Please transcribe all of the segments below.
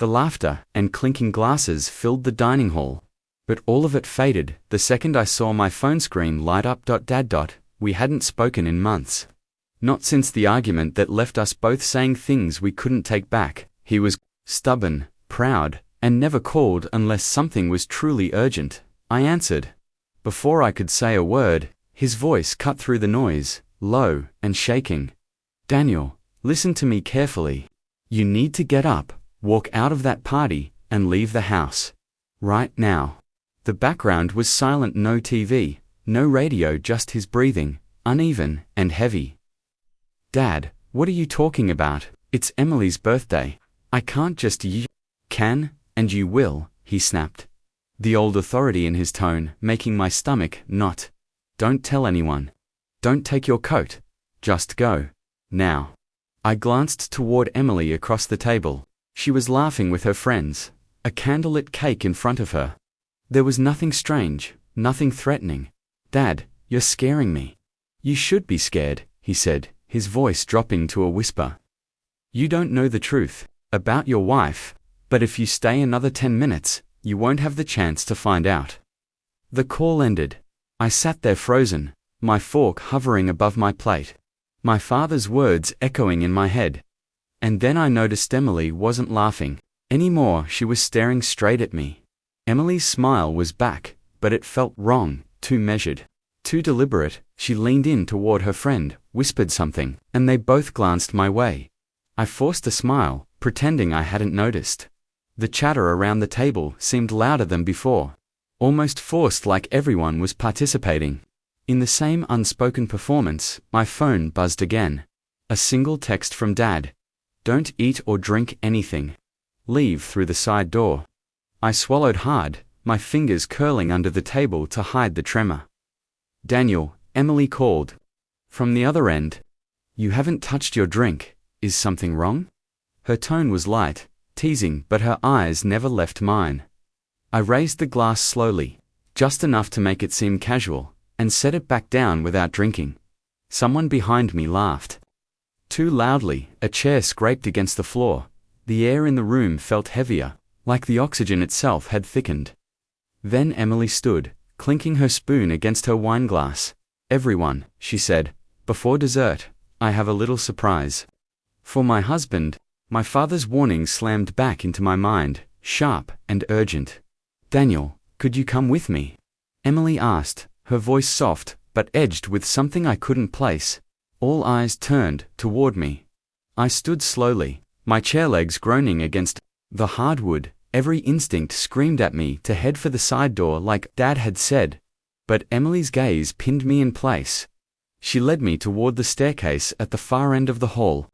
The laughter and clinking glasses filled the dining hall. But all of it faded the second I saw my phone screen light up. Dad. We hadn't spoken in months. Not since the argument that left us both saying things we couldn't take back. He was stubborn, proud, and never called unless something was truly urgent. I answered. Before I could say a word, his voice cut through the noise, low and shaking. Daniel, listen to me carefully. You need to get up, walk out of that party, and leave the house. Right now. The background was silent, no TV, no radio, just his breathing, uneven and heavy. Dad, what are you talking about? It's Emily's birthday. I can't just You can, and you will, he snapped. The old authority in his tone making my stomach knot. Don't tell anyone. Don't take your coat. Just go. Now. I glanced toward Emily across the table. She was laughing with her friends, a candlelit cake in front of her. There was nothing strange, nothing threatening. Dad, you're scaring me. You should be scared, he said, his voice dropping to a whisper. You don't know the truth about your wife, but if you stay another 10 minutes, you won't have the chance to find out. The call ended. I sat there frozen, my fork hovering above my plate, my father's words echoing in my head. And then I noticed Emily wasn't laughing anymore. She was staring straight at me. Emily's smile was back, but it felt wrong, too measured, too deliberate. She leaned in toward her friend, whispered something, and they both glanced my way. I forced a smile, pretending I hadn't noticed. The chatter around the table seemed louder than before, almost forced, like everyone was participating. In the same unspoken performance, my phone buzzed again. A single text from Dad. Don't eat or drink anything. Leave through the side door. I swallowed hard, my fingers curling under the table to hide the tremor. Daniel, Emily called. From the other end. You haven't touched your drink. Is something wrong? Her tone was light, teasing, but her eyes never left mine. I raised the glass slowly, just enough to make it seem casual, and set it back down without drinking. Someone behind me laughed. Too loudly, a chair scraped against the floor. The air in the room felt heavier, like the oxygen itself had thickened. Then Emily stood, clinking her spoon against her wineglass. Everyone, she said, before dessert, I have a little surprise. For my husband. My father's warning slammed back into my mind, sharp and urgent. Daniel, could you come with me? Emily asked, her voice soft, but edged with something I couldn't place. All eyes turned toward me. I stood slowly, my chair legs groaning against the hardwood. Every instinct screamed at me to head for the side door like Dad had said. But Emily's gaze pinned me in place. She led me toward the staircase at the far end of the hall.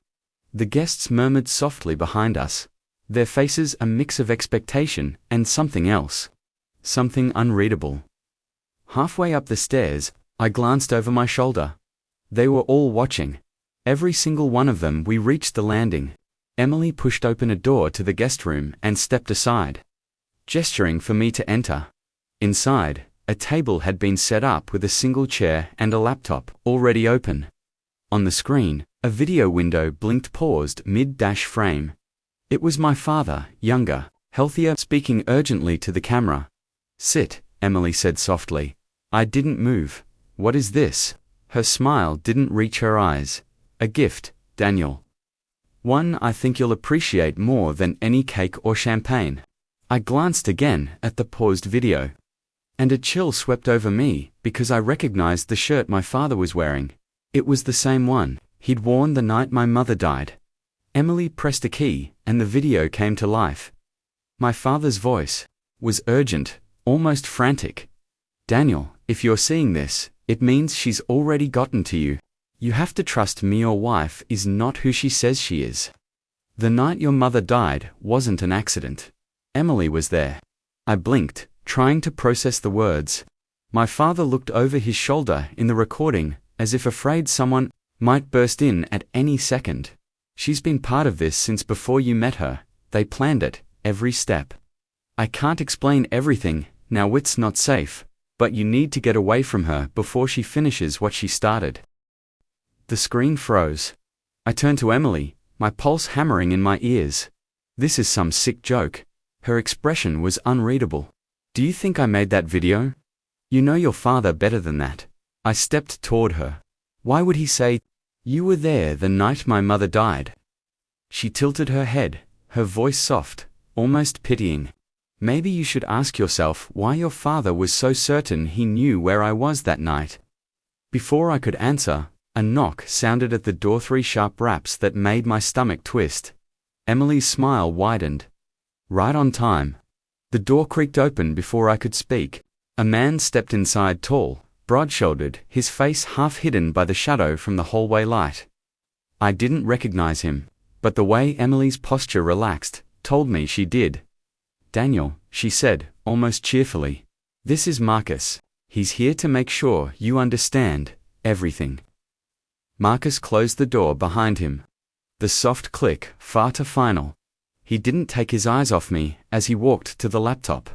The guests murmured softly behind us, their faces a mix of expectation and something else. Something unreadable. Halfway up the stairs, I glanced over my shoulder. They were all watching. Every single one of them. We reached the landing. Emily pushed open a door to the guest room and stepped aside, gesturing for me to enter. Inside, a table had been set up with a single chair and a laptop already open. On the screen, a video window blinked paused mid-frame. It was my father, younger, healthier, speaking urgently to the camera. Sit, Emily said softly. I didn't move. What is this? Her smile didn't reach her eyes. A gift, Daniel. One I think you'll appreciate more than any cake or champagne. I glanced again at the paused video. And a chill swept over me because I recognized the shirt my father was wearing. It was the same one he'd worn the night my mother died. Emily pressed a key, and the video came to life. My father's voice was urgent, almost frantic. Daniel, if you're seeing this, it means she's already gotten to you. You have to trust me. Your wife is not who she says she is. The night your mother died wasn't an accident. Emily was there. I blinked, trying to process the words. My father looked over his shoulder in the recording, as if afraid someone might burst in at any second. She's been part of this since before you met her. They planned it, every step. I can't explain everything, now it's not safe, but you need to get away from her before she finishes what she started. The screen froze. I turned to Emily, my pulse hammering in my ears. This is some sick joke. Her expression was unreadable. Do you think I made that video? You know your father better than that. I stepped toward her. Why would he say, "You were there the night my mother died"? She tilted her head, her voice soft, almost pitying. Maybe you should ask yourself why your father was so certain he knew where I was that night. Before I could answer, a knock sounded at the door, 3 sharp raps that made my stomach twist. Emily's smile widened. Right on time. The door creaked open before I could speak. A man stepped inside, tall, broad-shouldered, his face half hidden by the shadow from the hallway light. I didn't recognize him, but the way Emily's posture relaxed told me she did. "Daniel," she said, almost cheerfully. "This is Marcus. He's here to make sure you understand everything." Marcus closed the door behind him. The soft click, far too final. He didn't take his eyes off me as he walked to the laptop.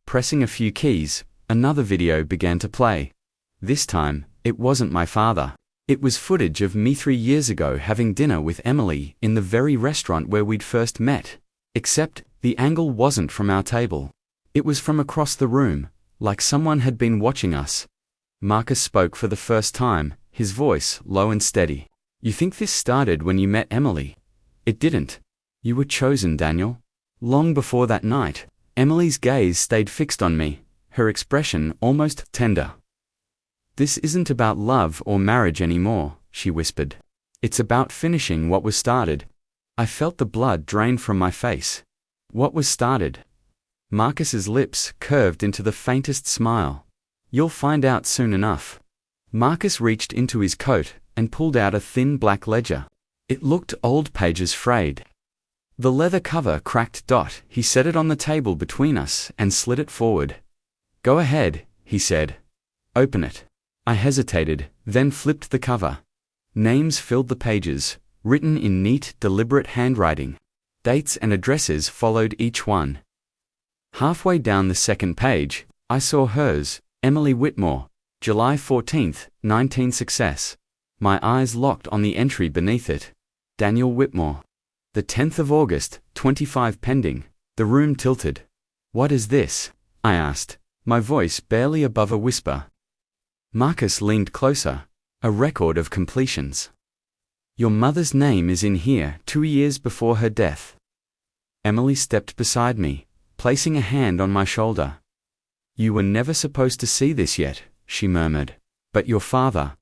Pressing a few keys, another video began to play. This time, it wasn't my father. It was footage of me 3 years ago having dinner with Emily in the very restaurant where we'd first met. Except, the angle wasn't from our table. It was from across the room, like someone had been watching us. Marcus spoke for the first time, his voice low and steady. "You think this started when you met Emily? It didn't. You were chosen, Daniel. Long before that night." Emily's gaze stayed fixed on me, her expression almost tender. "This isn't about love or marriage anymore," she whispered. "It's about finishing what was started." I felt the blood drain from my face. What was started? Marcus's lips curved into the faintest smile. "You'll find out soon enough." Marcus reached into his coat and pulled out a thin black ledger. It looked old, pages frayed. The leather cover cracked. He set it on the table between us and slid it forward. "Go ahead," he said. "Open it." I hesitated, then flipped the cover. Names filled the pages, written in neat, deliberate handwriting. Dates and addresses followed each one. Halfway down the second page, I saw hers, Emily Whitmore, July 14th, 19 success. My eyes locked on the entry beneath it. Daniel Whitmore. The 10th of August, 25 pending. The room tilted. "What is this?" I asked, my voice barely above a whisper. Marcus leaned closer. "A record of completions. Your mother's name is in here 2 years before her death." Emily stepped beside me, placing a hand on my shoulder. "You were never supposed to see this yet," she murmured. "But your father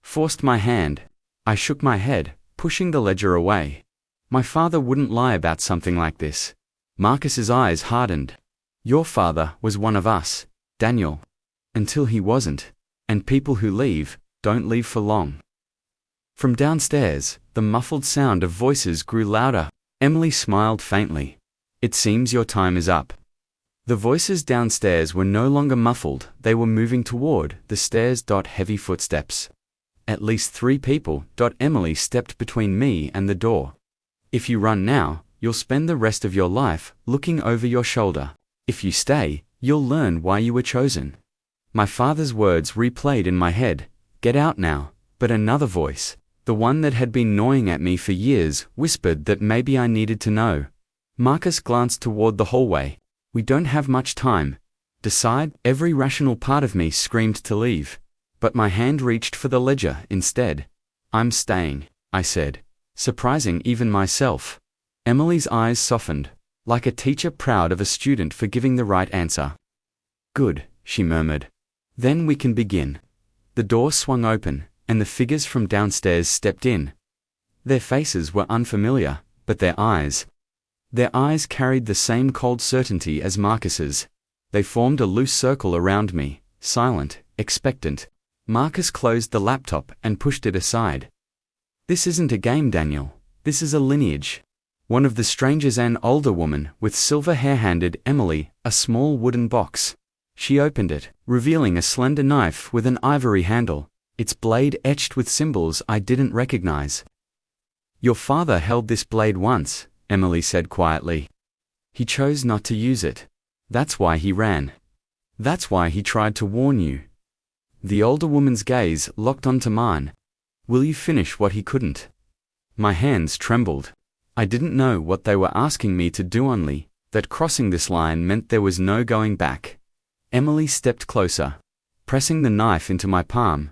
forced my hand." I shook my head, pushing the ledger away. My father wouldn't lie about something like this. Marcus's eyes hardened. "Your father was one of us, Daniel. Until he wasn't. And people who leave, don't leave for long." From downstairs, the muffled sound of voices grew louder. Emily smiled faintly. "It seems your time is up." The voices downstairs were no longer muffled, they were moving toward the stairs. Heavy footsteps. At least 3 people. Emily stepped between me and the door. "If you run now, you'll spend the rest of your life looking over your shoulder. If you stay, you'll learn why you were chosen." My father's words replayed in my head. "Get out now." But another voice, the one that had been gnawing at me for years, whispered that maybe I needed to know. Marcus glanced toward the hallway. "We don't have much time. Decide." Every rational part of me screamed to leave, but my hand reached for the ledger instead. "I'm staying," I said, surprising even myself. Emily's eyes softened, like a teacher proud of a student for giving the right answer. "Good," she murmured. "Then we can begin." The door swung open, and the figures from downstairs stepped in. Their faces were unfamiliar, but their eyes carried the same cold certainty as Marcus's. They formed a loose circle around me, silent, expectant. Marcus closed the laptop and pushed it aside. "This isn't a game, Daniel. This is a lineage." One of the strangers, an older woman with silver hair, handed Emily a small wooden box. She opened it, revealing a slender knife with an ivory handle, its blade etched with symbols I didn't recognize. "Your father held this blade once," Emily said quietly. "He chose not to use it. That's why he ran. That's why he tried to warn you." The older woman's gaze locked onto mine. "Will you finish what he couldn't?" My hands trembled. I didn't know what they were asking me to do, only that crossing this line meant there was no going back. Emily stepped closer, pressing the knife into my palm.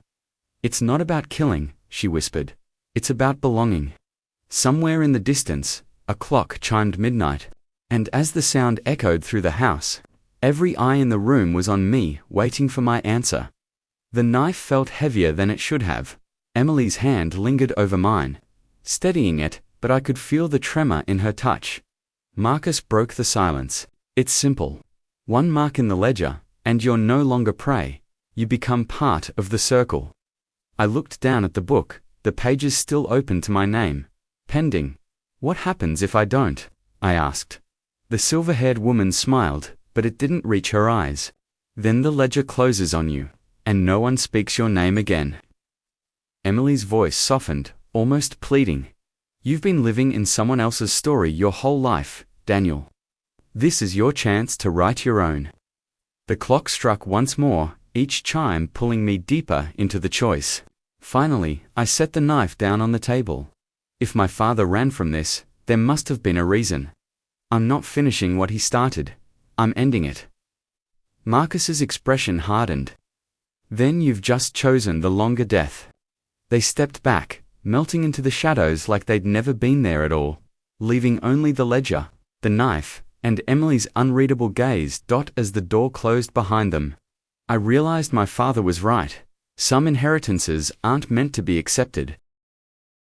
"It's not about killing," she whispered. "It's about belonging." Somewhere in the distance, a clock chimed midnight, and as the sound echoed through the house, every eye in the room was on me, waiting for my answer. The knife felt heavier than it should have. Emily's hand lingered over mine, steadying it, but I could feel the tremor in her touch. Marcus broke the silence. "It's simple. One mark in the ledger, and you're no longer prey. You become part of the circle." I looked down at the book, the pages still open to my name. "Pending. What happens if I don't?" I asked. The silver-haired woman smiled, but it didn't reach her eyes. "Then the ledger closes on you, and no one speaks your name again." Emily's voice softened, almost pleading. "You've been living in someone else's story your whole life, Daniel. This is your chance to write your own." The clock struck once more, each chime pulling me deeper into the choice. Finally, I set the knife down on the table. If my father ran from this, there must have been a reason. I'm not finishing what he started. I'm ending it. Marcus's expression hardened. "Then you've just chosen the longer death." They stepped back, melting into the shadows like they'd never been there at all, leaving only the ledger, the knife, and Emily's unreadable gaze. As the door closed behind them, I realized my father was right. Some inheritances aren't meant to be accepted.